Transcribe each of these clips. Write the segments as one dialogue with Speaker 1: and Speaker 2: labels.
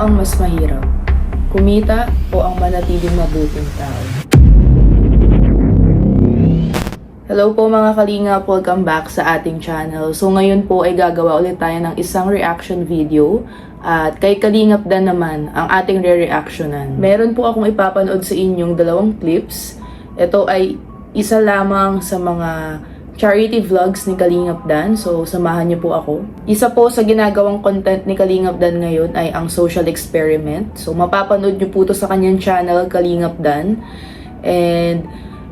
Speaker 1: ang mas mahirap? Kumita o ang manatiling mabuting tao? Hello po mga kalingap, welcome back sa ating channel. So ngayon po ay gagawa ulit tayo ng isang reaction video. At kay Kalingap Dan naman ang ating re-reactionan. Meron po akong ipapanood sa inyong dalawang clips. Ito ay isa lamang sa mga charity vlogs ni Kalingap Dan. So samahan niyo po ako. Isa po sa ginagawang content ni Kalingap Dan ngayon ay ang social experiment. So mapapanood niyo po to sa kanyang channel Kalingap Dan. And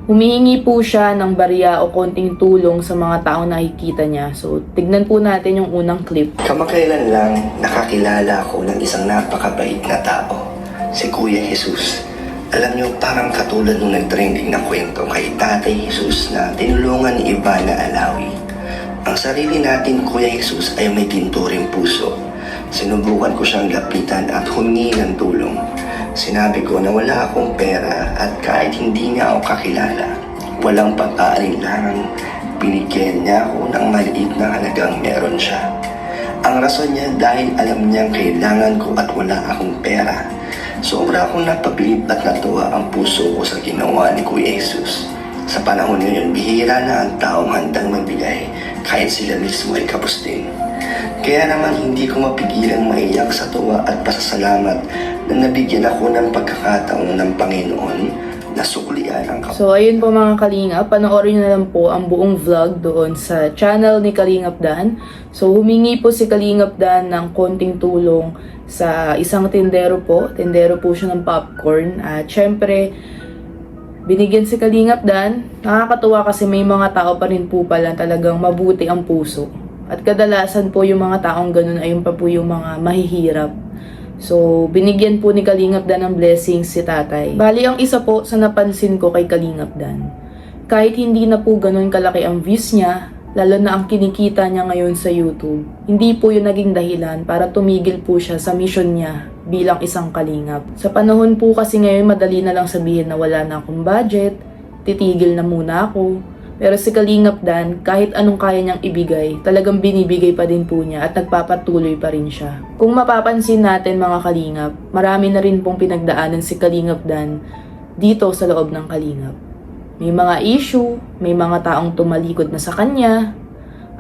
Speaker 1: humihingi po siya ng barya o konting tulong sa mga taong nakikita niya. So, tignan po natin yung unang clip.
Speaker 2: Kamakailan lang nakakilala ako ng isang napakabait na tao, si Kuya Jesus. Alam niyo, parang katulad nung nag-trending na kwento kay Tatay Jesus na tinulungan ni iba na alawi. Ang sarili natin, Kuya Jesus, ay may tinturing puso. Sinubukan ko siyang lapitan at humingi ng tulong. Sinabi ko na wala akong pera at kahit hindi niya ako kakilala, walang pag-aalinlangan, binigyan niya ako ng maliit na halagang meron siya. Ang rason niya dahil alam niyang kailangan ko at wala akong pera. Sobra akong napabilib at natuwa ang puso ko sa ginawa ni Kuya Jesus. Sa panahon ngayon, bihira na ang taong handang magbigay kahit sila mismo ay kapos din. Kaya naman hindi ko mapigilan maiyak sa tuwa at pasasalamat na nabigyan ako ng pagkakataon ng Panginoon na suklian ang
Speaker 1: So ayun po mga Kalingap, panoorin nyo na lang po ang buong vlog doon sa channel ni Kalingap Dan. So humingi po si Kalingap Dan ng konting tulong sa isang tindero po. Tindero po siya ng popcorn. At syempre, binigyan si Kalingap Dan. Nakakatuwa kasi may mga tao pa rin po pala talagang mabuti ang puso. At kadalasan po yung mga taong ganun ayun pa po yung mga mahihirap. So, binigyan po ni Kalingap Dan ng blessings si tatay. Bali, ang isa po sa napansin ko kay Kalingap Dan, kahit hindi na po ganun kalaki ang views niya, lalo na ang kinikita niya ngayon sa YouTube, hindi po yun naging dahilan para tumigil po siya sa mission niya bilang isang kalingap. Sa panahon po kasi ngayon, madali na lang sabihin na wala na akong budget, titigil na muna ako. Pero si Kalingap Dan, kahit anong kaya niyang ibigay, talagang binibigay pa din po niya at nagpapatuloy pa rin siya. Kung mapapansin natin mga Kalingap, marami na rin pong pinagdaanan si Kalingap Dan dito sa loob ng Kalingap. May mga issue, may mga taong tumalikod na sa kanya,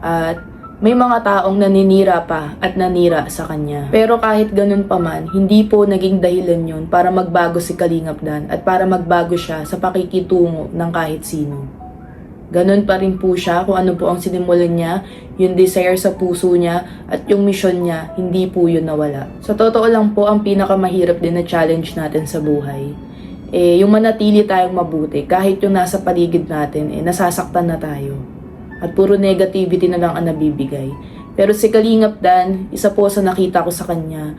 Speaker 1: at may mga taong naninira pa at nanira sa kanya. Pero kahit ganun pa man, hindi po naging dahilan yun para magbago si Kalingap Dan at para magbago siya sa pakikitungo ng kahit sino. Ganun pa rin po siya kung ano po ang sinimulan niya, yung desire sa puso niya at yung mission niya, hindi po yun nawala. Sa totoo lang po, ang pinakamahirap din na challenge natin sa buhay, yung manatili tayong mabuti kahit yung nasa paligid natin, nasasaktan na tayo. At puro negativity na lang ang nabibigay. Pero si Kalingap Dan, isa po sa nakita ko sa kanya,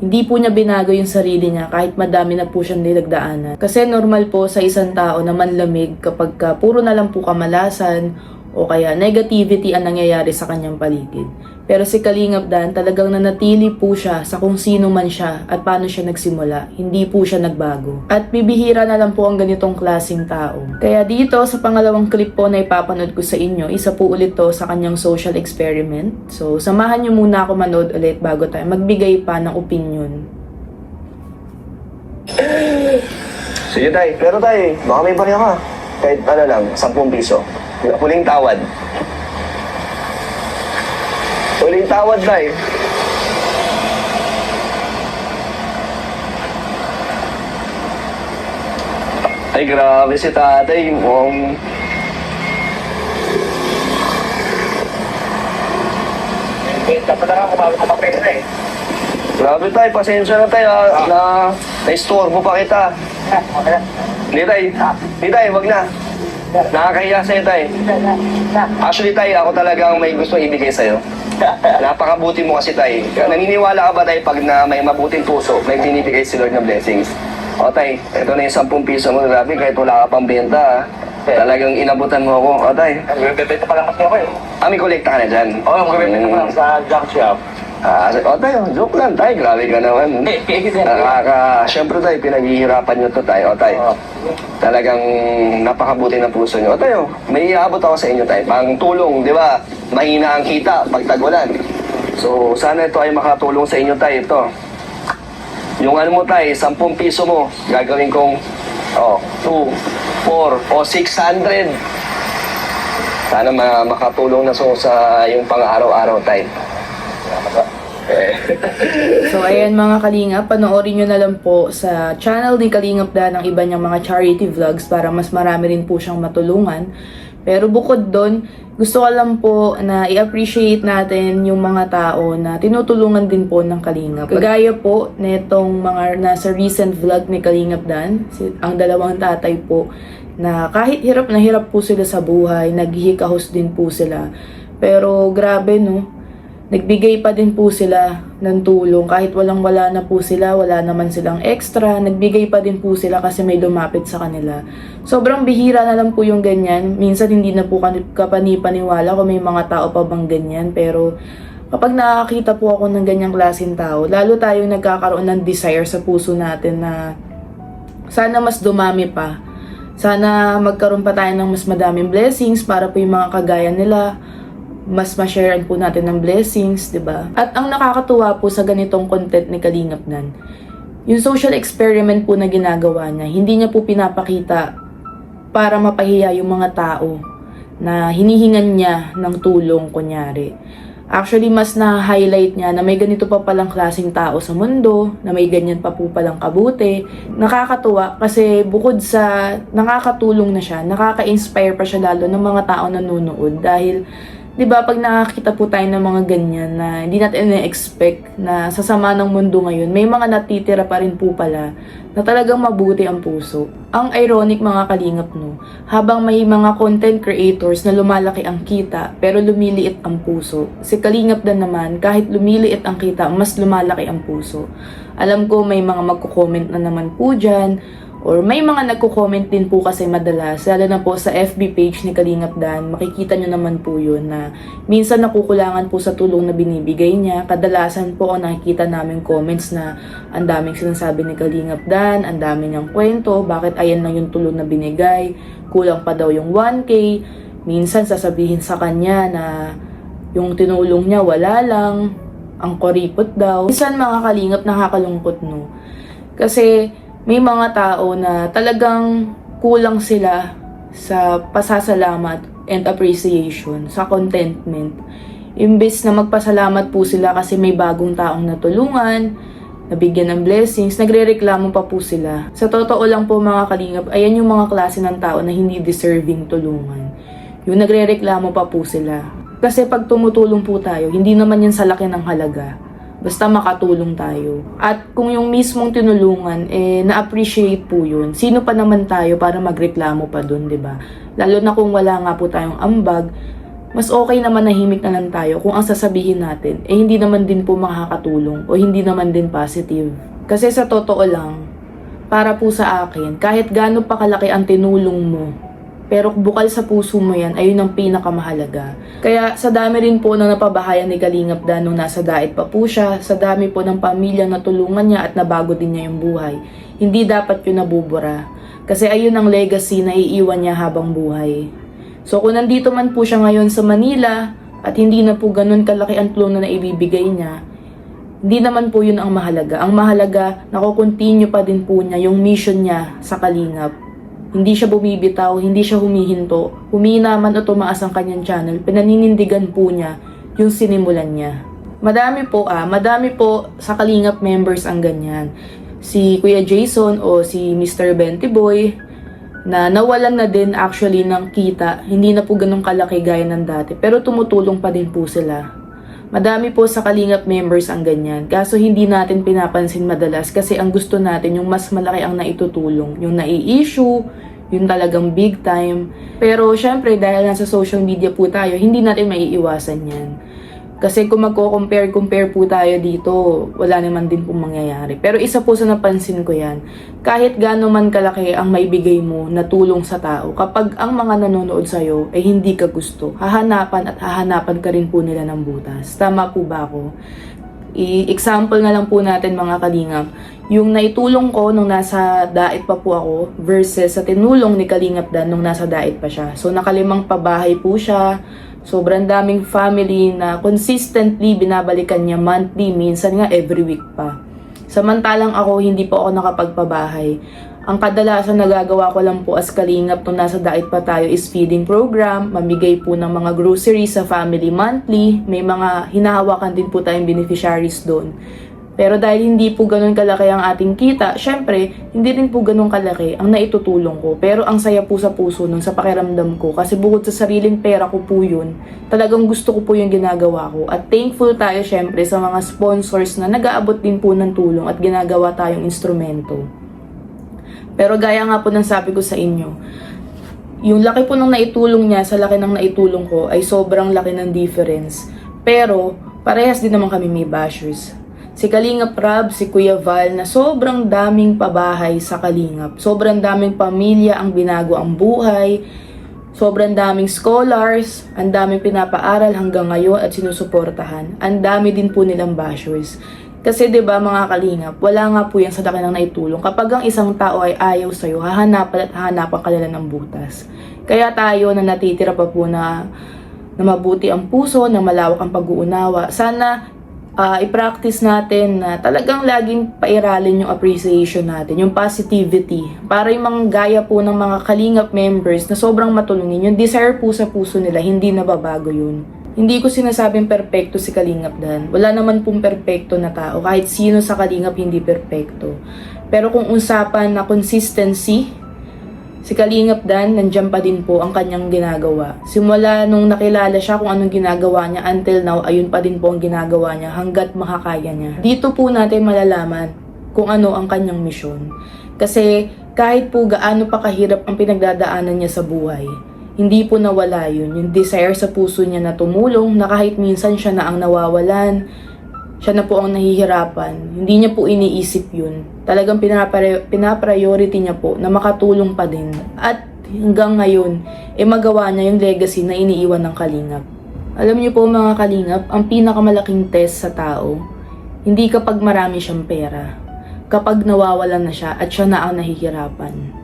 Speaker 1: hindi po niya binago yung sarili niya kahit madami na po siyang nilagdaanan. Kasi normal po sa isang tao na manlamig kapag puro na lang po kamalasan o kaya negativity ang nangyayari sa kanyang paligid. Pero si Kalingap Dan talagang nanatili po siya sa kung sino man siya at paano siya nagsimula. Hindi po siya nagbago. At bibihira na lang po ang ganitong klaseng tao. Kaya dito sa pangalawang clip po na ipapanood ko sa inyo, isa po ulit to sa kanyang social experiment. So samahan niyo muna ako manood ulit bago tayo magbigay pa ng opinion.
Speaker 2: Sige tay, pero tay, baka may barya ka. Kahit ano lang, 10 piso. Huling tawad. Huling tawad tay. Ay grabe si tatay, mukhang...
Speaker 3: Dapat na ako kumapapapit na eh.
Speaker 2: Grabe tay, pasensya na tay na na-istorbo pa kita.
Speaker 3: Okay na.
Speaker 2: Hindi tay, wag na. Nakakahiya sa'yo tay. Actually tay, ako talagang may gusto ibigay sa'yo. Napakabuti mo kasi tay. Naniniwala ka ba tay pag na may mabuting puso, may binibigay si Lord ng blessings? O tay, ito na yung 10 piso mo. Grabe, kahit wala ka pang benta talagang inabutan mo ako. O tay.
Speaker 3: Bebenta pa lang kasi ako eh.
Speaker 2: May kolekta ka na dyan.
Speaker 3: Oo, magbebenta pa lang sa junk shop.
Speaker 2: O tayo, joke lang tayo. Grabe ka naman. Siyempre tayo, pinaghihirapan nyo to tayo. O tayo, talagang napakabuti ng puso nyo. O tayo, may iabot ako sa inyo tayo. Pang tulong, di ba? Mahina ang kita pag tag-ulan. So, sana ito ay makatulong sa inyo tayo. Ito.
Speaker 4: Yung ano mo tay, 10 piso mo, gagawin kong 2, 4, o 600. Sana makatulong na sa yung pang-araw-araw tay.
Speaker 1: So ayan mga Kalingap, panoorin nyo na lang po sa channel ni Kalingap Dan ang iba niyang mga charity vlogs para mas marami rin po siyang matulungan. Pero bukod doon, gusto ko lang po na i-appreciate natin yung mga tao na tinutulungan din po ng Kalingap. Kagaya po netong mga nasa recent vlog ni Kalingap Dan, ang dalawang tatay po, na kahit hirap na hirap po sila sa buhay, naghihikahos din po sila. Pero grabe no, nagbigay pa din po sila ng tulong kahit walang-wala na po sila, wala naman silang extra, nagbigay pa din po sila kasi may lumapit sa kanila. Sobrang bihira na lang po yung ganyan. Minsan hindi na po kapani-paniwala kung may mga tao pa bang ganyan. Pero kapag nakakita po ako ng ganyang klaseng tao, lalo tayong nagkakaroon ng desire sa puso natin na sana mas dumami pa. Sana magkaroon pa tayo ng mas madaming blessings para po yung mga kagaya nila, mas ma-sharean po natin ng blessings, 'di ba? At ang nakakatuwa po sa ganitong content ni Kalingap Dan, yung social experiment po na ginagawa niya, hindi niya po pinapakita para mapahiya yung mga tao na hinihingan niya ng tulong, kunyari. Actually, mas na-highlight niya na may ganito pa palang klaseng tao sa mundo, na may ganyan pa po palang kabuti. Nakakatuwa kasi bukod sa nakakatulong na siya, nakaka-inspire pa siya lalo ng mga tao na nanonood dahil 'di ba pag nakakita po tayo ng mga ganyan na hindi natin na-expect na sa sama ng mundo ngayon, may mga natitira pa rin po pala na talagang mabuti ang puso. Ang ironic mga Kalingap no, habang may mga content creators na lumalaki ang kita pero lumiliit ang puso, si Kalingap Dan naman kahit lumiliit ang kita, mas lumalaki ang puso. Alam ko may mga magko-comment na naman po dyan, or may mga nagko-comment din po kasi madalas, lalo na po sa FB page ni Kalingap Dan, makikita nyo naman po yun na minsan nakukulangan po sa tulong na binibigay niya. Kadalasan po ang nakikita namin comments na ang daming sinasabi ni Kalingap Dan, ang dami niyang kwento, bakit ayan lang yung tulong na binigay, kulang pa daw yung 1K, minsan sasabihin sa kanya na yung tinulong niya wala lang, ang koripot daw. Minsan mga Kalingap nakakalungkot no, kasi may mga tao na talagang kulang sila sa pasasalamat and appreciation, sa contentment. Imbes na magpasalamat po sila kasi may bagong taong natulungan, nabigyan ng blessings, nagrereklamo pa po sila. Sa totoo lang po mga Kalingap, ayan yung mga klase ng tao na hindi deserving tulungan. Yung nagrereklamo pa po sila. Kasi pag tumutulong po tayo, hindi naman yan sa laki ng halaga. Basta makatulong tayo. At kung yung mismong tinulungan, na-appreciate po yun. Sino pa naman tayo para magreklamo pa dun, 'di ba? Lalo na kung wala nga po tayong ambag, mas okay naman nahimik na lang tayo kung ang sasabihin natin, hindi naman din po makakatulong o hindi naman din positive. Kasi sa totoo lang, para po sa akin, kahit gaano pa kalaki ang tinulong mo, pero bukal sa puso mo yan, ayun ang pinakamahalaga. Kaya sa dami rin po na napabahayan ni Kalingap Dan nung nasa dait pa po siya, sa dami po ng pamilyang natulungan niya at nabago din niya yung buhay, hindi dapat yun nabubura. Kasi ayun ang legacy na iiwan niya habang buhay. So kung nandito man po siya ngayon sa Manila at hindi na po ganun kalaki ang tulong na naibibigay niya, hindi naman po yun ang mahalaga. Ang mahalaga, nakukontinue pa din po niya yung mission niya sa Kalingap. Hindi siya bumibitaw, hindi siya humihinto. Humina man o tumaas ang kanyang channel, pinaninindigan po niya yung sinimulan niya. Madami po sa Kalingap members ang ganyan. Si Kuya Jason o si Mr. Benty Boy, na nawalan na din actually ng kita, hindi na po ganun kalaki gaya ng dati, pero tumutulong pa din po sila. Madami po sa Kalingap members ang ganyan. Kaso hindi natin pinapansin madalas kasi ang gusto natin yung mas malaki ang naitutulong. Yung nai-issue, yung talagang big time. Pero syempre dahil nasa social media po tayo, hindi natin maiiwasan yan. Kasi kung magko-compare po tayo dito, wala naman din pong mangyayari. Pero isa po sa napansin ko yan, kahit gaano man kalaki ang maibigay mo na tulong sa tao, kapag ang mga nanonood sa'yo ay hindi ka gusto, hahanapan ka rin po nila ng butas. Tama po ba ako? I-example na lang po natin mga Kalingap, yung naitulong ko nung nasa dait pa po ako versus sa tinulong ni Kalingap Dan nung nasa dait pa siya. So nakalimang pabahay po siya, sobrang daming family na consistently binabalikan niya monthly, minsan nga every week pa. Samantalang ako, hindi po ako nakapagpabahay. Ang kadalasan nagagawa ko lang po as kalingap nung nasa diet pa tayo is feeding program, mamigay po ng mga groceries sa family monthly, may mga hinahawakan din po tayong beneficiaries doon. Pero dahil hindi po ganun kalaki ang ating kita, syempre, hindi rin po ganun kalaki ang naitutulong ko. Pero ang saya po sa puso nun, sa pakiramdam ko, kasi bukod sa sariling pera ko po yun, talagang gusto ko po yung ginagawa ko. At thankful tayo syempre sa mga sponsors na nag-aabot din po ng tulong at ginagawa tayong instrumento. Pero gaya nga po ng sabi ko sa inyo, yung laki po ng naitulong niya sa laki ng naitulong ko ay sobrang laki ng difference. Pero parehas din naman kami may bashers. Si Kalingap Rab, si Kuya Val na sobrang daming pabahay sa Kalingap. Sobrang daming pamilya ang binago ang buhay. Sobrang daming scholars. Ang daming pinapaaral hanggang ngayon at sinusuportahan. Ang dami din po nilang bashers. Kasi 'di ba mga Kalingap, wala nga po yan sa laki ng naitulong. Kapag ang isang tao ay ayaw sa'yo, hahanapan at hahanapan ka nila ng butas. Kaya tayo na natitira pa po na mabuti ang puso, na malawak ang pag-uunawa. Sana i-practice natin na talagang laging pairalin yung appreciation natin, yung positivity. Para yung mga gaya po ng mga Kalingap members na sobrang matulungin, yung desire po sa puso nila, hindi nababago yun. Hindi ko sinasabing perpekto si Kalingap Dan. Wala naman pong perpekto na tao. Kahit sino sa Kalingap hindi perpekto. Pero kung usapan na consistency, si Kalingap Dan, nandiyan pa din po ang kanyang ginagawa. Simula nung nakilala siya kung anong ginagawa niya, until now, ayun pa din po ang ginagawa niya hanggat makakaya niya. Dito po natin malalaman kung ano ang kanyang misyon. Kasi kahit po gaano pa kahirap ang pinagdadaanan niya sa buhay, hindi po nawala yun. Yung desire sa puso niya na tumulong, na kahit minsan siya na ang nawawalan, siya na po ang nahihirapan. Hindi niya po iniisip yun. Talagang pinapriority niya po na makatulong pa din. At hanggang ngayon, magawa niya yung legacy na iniiwan ng Kalingap. Alam niyo po mga Kalingap, ang pinakamalaking test sa tao, hindi kapag marami siyang pera. Kapag nawawalan na siya at siya na ang nahihirapan.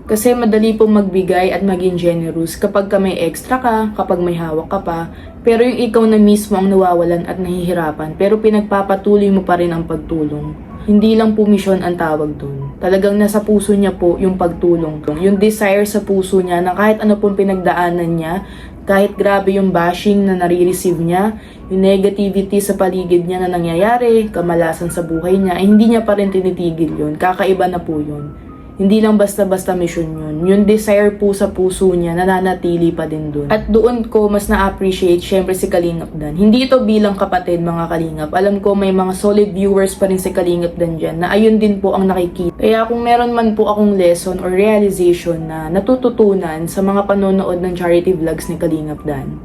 Speaker 1: Kasi madali pong magbigay at maging generous kapag ka may extra ka, kapag may hawak ka pa. Pero yung ikaw na mismo ang nawawalan at nahihirapan, pero pinagpapatuloy mo pa rin ang pagtulong. Hindi lang po misyon ang tawag dun. Talagang nasa puso niya po yung pagtulong. Yung desire sa puso niya na kahit ano pong pinagdaanan niya, kahit grabe yung bashing na nare-receive niya, yung negativity sa paligid niya na nangyayari, kamalasan sa buhay niya, hindi niya pa rin tinitigil yun. Kakaiba na po yun. Hindi lang basta-basta mission yun. Yung desire po sa puso niya, nananatili pa din dun. At doon ko mas na-appreciate syempre si Kalingap Dan. Hindi ito bilang kapatid mga Kalingap. Alam ko may mga solid viewers pa rin si Kalingap Dan dyan na ayun din po ang nakikita. Kaya kung meron man po akong lesson or realization na natututunan sa mga panonood ng charity vlogs ni Kalingap Dan,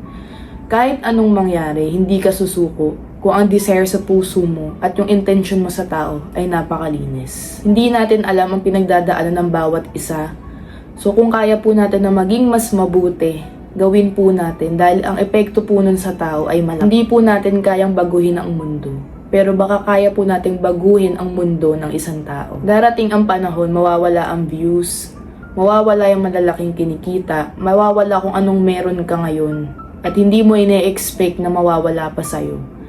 Speaker 1: kahit anong mangyari, hindi ka susuko kung ang desire sa puso mo at yung intention mo sa tao ay napakalinis. Hindi natin alam ang pinagdadaanan ng bawat isa. So kung kaya po natin na maging mas mabuti, gawin po natin dahil ang epekto po nun sa tao ay malaki. Hindi po natin kayang baguhin ang mundo. Pero baka kaya po nating baguhin ang mundo ng isang tao. Darating ang panahon, mawawala ang views, mawawala yung malalaking kinikita, mawawala kung anong meron ka ngayon. At hindi mo ine-expect na mawawala pa sa'yo.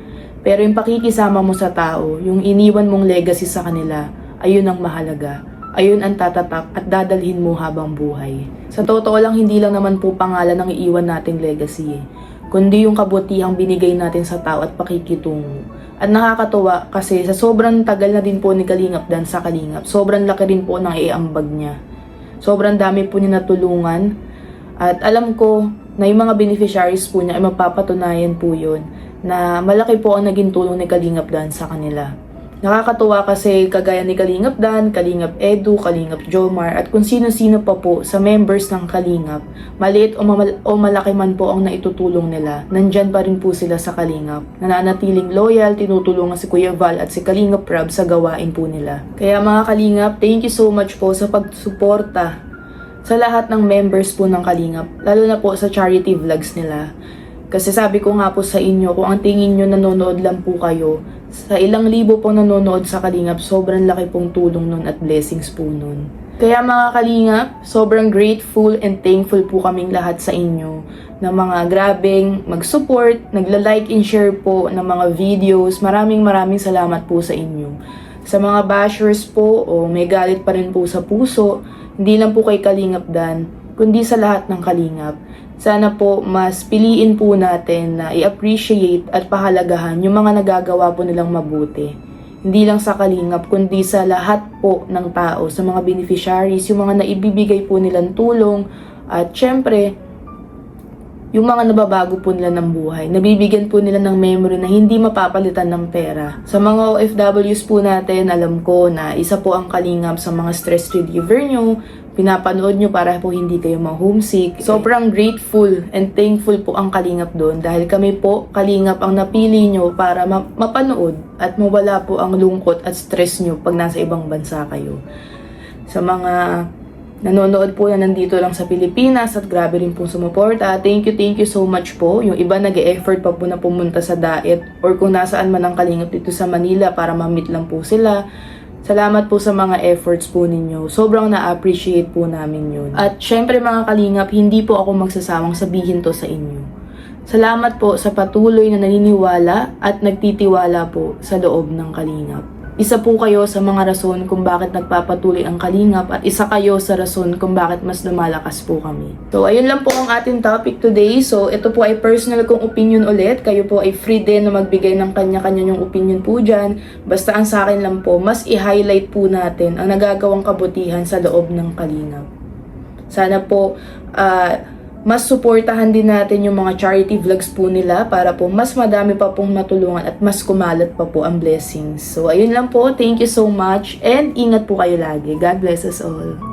Speaker 1: Pero yung pakikisama mo sa tao, yung iniwan mong legacy sa kanila, ayun ang mahalaga. Ayun ang tatatak at dadalhin mo habang buhay. Sa totoo lang, hindi lang naman po pangalan ang iiwan nating legacy kundi yung kabutihang binigay natin sa tao at pakikitungo. At nakakatuwa kasi sa sobrang tagal na din po ni Kalingap Dan sa Kalingap, sobrang laki rin po ng iambag niya. Sobrang dami po niya natulungan. At alam ko na yung mga beneficiaries po niya ay mapapatunayan po yun na malaki po ang naging tulong ni Kalingap Dan sa kanila. Nakakatuwa kasi kagaya ni Kalingap Dan, Kalingap Edu, Kalingap Jomar at kung sino-sino pa po sa members ng Kalingap, maliit o malaki man po ang naitutulong nila, nandyan pa rin po sila sa Kalingap. Nananatiling loyal, tinutulungan si Kuya Val at si Kalingap Rab sa gawain po nila. Kaya mga Kalingap, thank you so much po sa pagsuporta sa lahat ng members po ng Kalingap, lalo na po sa charity vlogs nila. Kasi sabi ko nga po sa inyo, kung ang tingin nyo nanonood lang po kayo, sa ilang libo pong nanonood sa Kalingap, sobrang laki pong tulong nun at blessings po nun. Kaya mga Kalingap, sobrang grateful and thankful po kaming lahat sa inyo na mga grabeng mag-support, nagla-like and share po ng mga videos. Maraming salamat po sa inyo. Sa mga bashers po o may galit pa rin po sa puso, hindi lang po kay Kalingap Dan, kundi sa lahat ng Kalingap. Sana po mas piliin po natin na i-appreciate at pahalagahan yung mga nagagawa po nilang mabuti. Hindi lang sa Kalingap, kundi sa lahat po ng tao, sa mga beneficiaries, yung mga naibibigay po nilang tulong, at syempre, yung mga nababago po nila ng buhay, nabibigyan po nila ng memory na hindi mapapalitan ng pera. Sa mga OFWs po natin, alam ko na isa po ang Kalingap sa mga stress reliever nyo, pinapanood nyo para po hindi kayo ma-homesick. Sobrang grateful and thankful po ang Kalingap doon dahil kami po, Kalingap, ang napili nyo para mapanood at mawala po ang lungkot at stress nyo pag nasa ibang bansa kayo. Sa mga nanonood po na nandito lang sa Pilipinas at grabe rin pong sumuporta. Thank you so much po. Yung iba nag-e-effort pa po na pumunta sa Daet or kung nasaan man ang Kalingap dito sa Manila para ma-meet lang po sila. Salamat po sa mga efforts po ninyo. Sobrang na-appreciate po namin yun. At syempre mga Kalingap, hindi po ako magsasawang sabihin to sa inyo. Salamat po sa patuloy na naniniwala at nagtitiwala po sa loob ng Kalingap. Isa po kayo sa mga rason kung bakit nagpapatuloy ang Kalingap at isa kayo sa rason kung bakit mas lumalakas po kami. So, ayun lang po ang ating topic today. So, ito po ay personal kong opinion ulit. Kayo po ay free din na magbigay ng kanya-kanya yung opinion po dyan. Basta ang sa akin lang po, mas i-highlight po natin ang nagagawang kabutihan sa loob ng Kalingap. Sana po, mas suportahan din natin yung mga charity vlogs po nila para po mas madami pa pong matulungan at mas kumalat pa po ang blessings. So, ayun lang po. Thank you so much and ingat po kayo lagi. God bless us all.